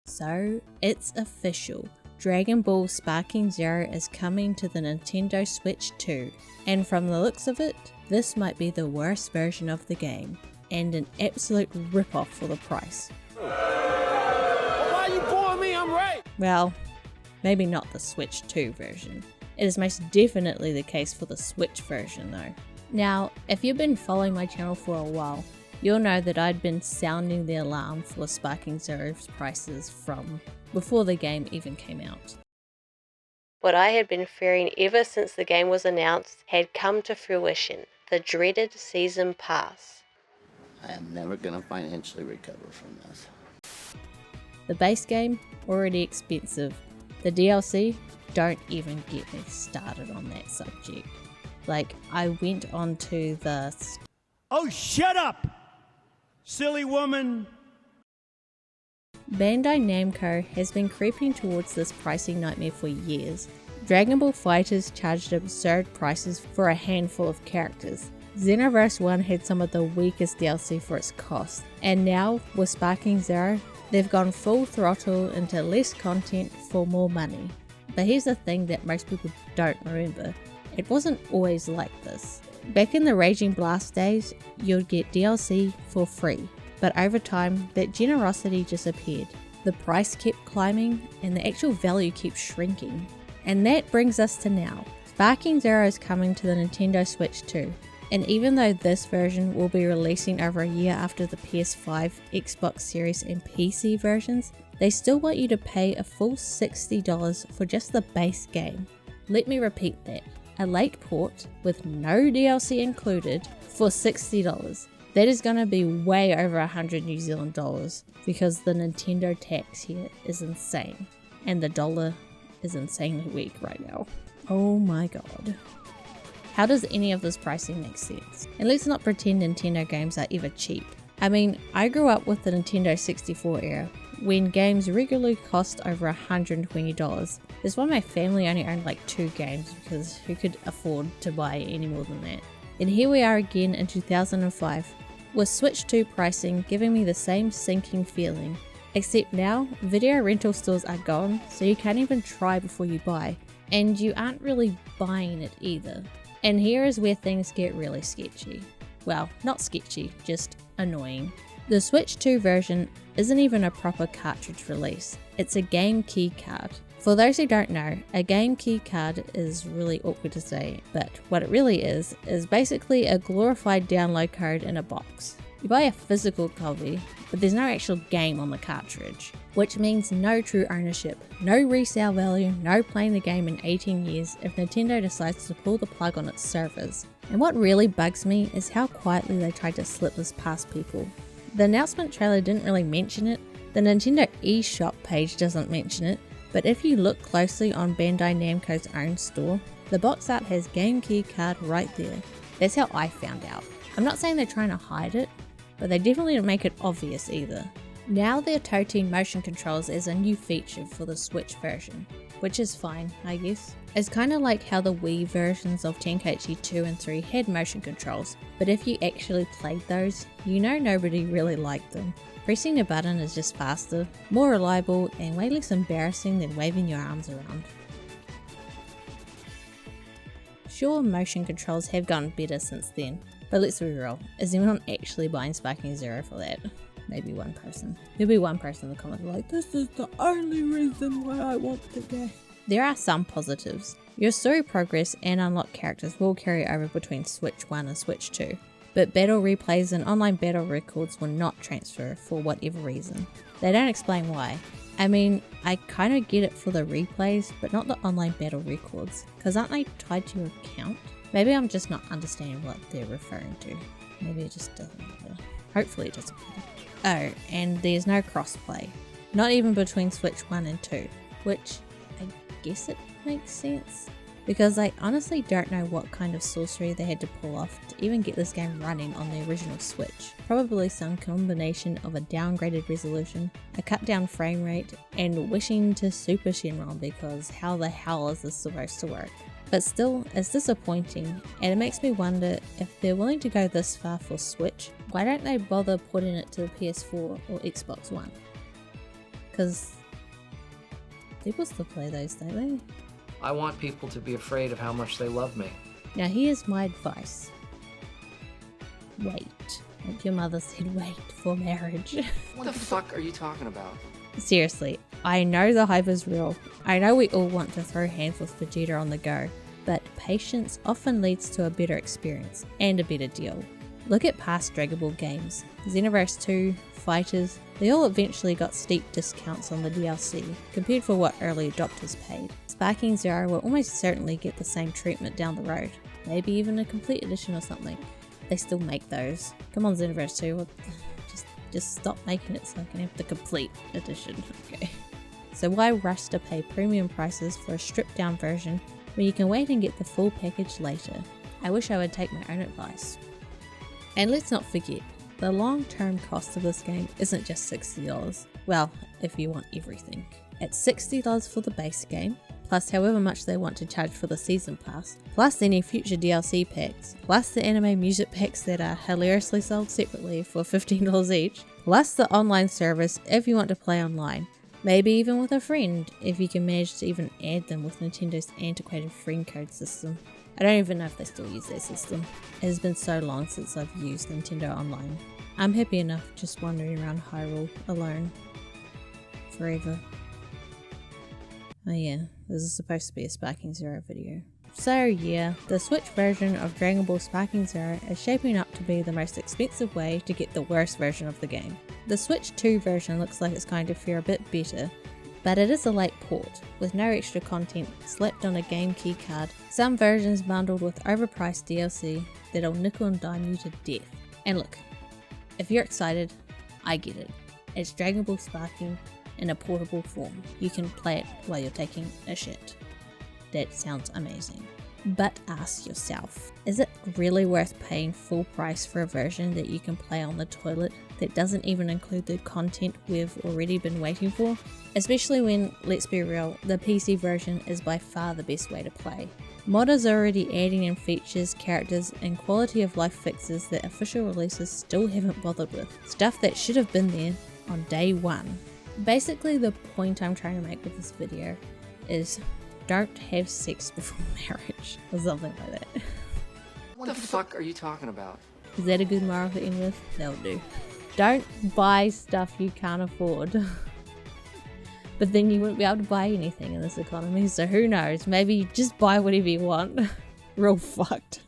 So, it's official. Dragon Ball Sparking Zero is coming to the Nintendo Switch 2, and from the looks of it, this might be the worst version of the game, and an absolute rip-off for the price. Why you boring me? I'm right. Well, maybe not the Switch 2 version. It is most definitely the case for the Switch version though. Now, if you've been following my channel for a while, you'll know that I'd been sounding the alarm for Sparking Zero's prices from before the game even came out. What I had been fearing ever since the game was announced had come to fruition, the dreaded Season Pass. I am never going to financially recover from this. The base game, already expensive. The DLC, don't even get me started on that subject. Like, I went onto the... Oh, shut up, silly woman. Bandai Namco has been creeping towards this pricing nightmare for years. Dragon Ball FighterZ charged absurd prices for a handful of characters. Xenoverse 1 had some of the weakest DLC for its cost, and now with Sparking Zero, they've gone full throttle into less content for more money. But here's the thing that most people don't remember. It wasn't always like this. Back in the Raging Blast days, you'd get DLC for free, but over time, that generosity disappeared. The price kept climbing, and the actual value keeps shrinking. And that brings us to now. Sparking Zero is coming to the Nintendo Switch 2, and even though this version will be releasing over a year after the PS5, Xbox Series and PC versions, they still want you to pay a full $60 for just the base game. Let me repeat that. A late port with no DLC included for $60. That is going to be way over 100 New Zealand dollars because the Nintendo tax here is insane, and the dollar is insanely weak right now. Oh my god. How does any of this pricing make sense? And let's not pretend Nintendo games are ever cheap. I mean, I grew up with the Nintendo 64 era, when games regularly cost over $120. That's why my family only owned like 2 games, because who could afford to buy any more than that? And here we are again in 2005, with Switch 2 pricing giving me the same sinking feeling. Except now, video rental stores are gone, so you can't even try before you buy, and you aren't really buying it either. And here is where things get really sketchy. Well, not sketchy, just annoying. The Switch 2 version isn't even a proper cartridge release, it's a game key card. For those who don't know, a game key card is really awkward to say, but what it really is basically a glorified download code in a box. You buy a physical copy, but there's no actual game on the cartridge, which means no true ownership, no resale value, no playing the game in 18 years if Nintendo decides to pull the plug on its servers. And what really bugs me is how quietly they tried to slip this past people. The announcement trailer didn't really mention it, the Nintendo eShop page doesn't mention it, but if you look closely on Bandai Namco's own store, the box art has game key card right there. That's how I found out. I'm not saying they're trying to hide it, but they definitely didn't make it obvious either. Now they're toting motion controls as a new feature for the Switch version, which is fine, I guess. It's kind of like how the Wii versions of Tenkaichi 2 and 3 had motion controls, but if you actually played those, you know nobody really liked them. Pressing a button is just faster, more reliable, and way less embarrassing than waving your arms around. Sure, motion controls have gotten better since then, but let's be real, is anyone actually buying Sparking Zero for that? Maybe one person. There'll be one person in the comments like, this is the only reason why I want the game. There are some positives. Your story progress and unlocked characters will carry over between Switch 1 and Switch 2, but battle replays and online battle records will not transfer for whatever reason. They don't explain why. I mean, I kind of get it for the replays, but not the online battle records, because aren't they tied to your account? Maybe I'm just not understanding what they're referring to. Maybe it just doesn't matter. Hopefully it doesn't matter. Oh, and there's no crossplay. Not even between Switch 1 and 2, which I guess it makes sense, because I honestly don't know what kind of sorcery they had to pull off to even get this game running on the original Switch. Probably some combination of a downgraded resolution, a cut down frame rate, and wishing to Super Shenron, because how the hell is this supposed to work? But still, it's disappointing, and it makes me wonder if they're willing to go this far for Switch, why don't they bother putting it to the PS4 or Xbox One? Because people still play those, don't they? I want people to be afraid of how much they love me. Now here's my advice. Wait. Like your mother said, wait for marriage. What the fuck are you talking about? Seriously, I know the hype is real. I know we all want to throw hands with Vegeta on the go, but patience often leads to a better experience and a better deal. Look at past Dragon Ball games. Xenoverse 2, Fighters, they all eventually got steep discounts on the DLC compared for what early adopters paid. Sparking Zero will almost certainly get the same treatment down the road, maybe even a complete edition or something. They still make those. Come on Xenoverse 2, just stop making it so I can have the complete edition, okay? So why rush to pay premium prices for a stripped down version when you can wait and get the full package later? I wish I would take my own advice. And let's not forget, the long-term cost of this game isn't just $60. Well, if you want everything. It's $60 for the base game, plus however much they want to charge for the season pass, plus any future DLC packs, plus the anime music packs that are hilariously sold separately for $15 each, plus the online service if you want to play online, maybe even with a friend if you can manage to even add them with Nintendo's antiquated friend code system. I don't even know if they still use their system. It has been so long since I've used Nintendo Online. I'm happy enough just wandering around Hyrule alone. Forever. Oh yeah, this is supposed to be a Sparking Zero video. So yeah, the Switch version of Dragon Ball Sparking Zero is shaping up to be the most expensive way to get the worst version of the game. The Switch 2 version looks like it's going to fare a bit better, but it is a late port, with no extra content slapped on a game key card, some versions bundled with overpriced DLC that'll nickel and dime you to death. And look, if you're excited, I get it. It's Dragon Ball Sparking in a portable form. You can play it while you're taking a shit. That sounds amazing. But ask yourself, is it really worth paying full price for a version that you can play on the toilet that doesn't even include the content we've already been waiting for? Especially when, let's be real, the PC version is by far the best way to play. Modders are already adding in features, characters, and quality of life fixes that official releases still haven't bothered with. Stuff that should have been there on day one. Basically, the point I'm trying to make with this video is don't have sex before marriage, or something like that. What the fuck are you talking about? Is that a good moral to end with? That'll do. Don't buy stuff you can't afford. But then you wouldn't be able to buy anything in this economy, so who knows? Maybe you just buy whatever you want. Real fucked.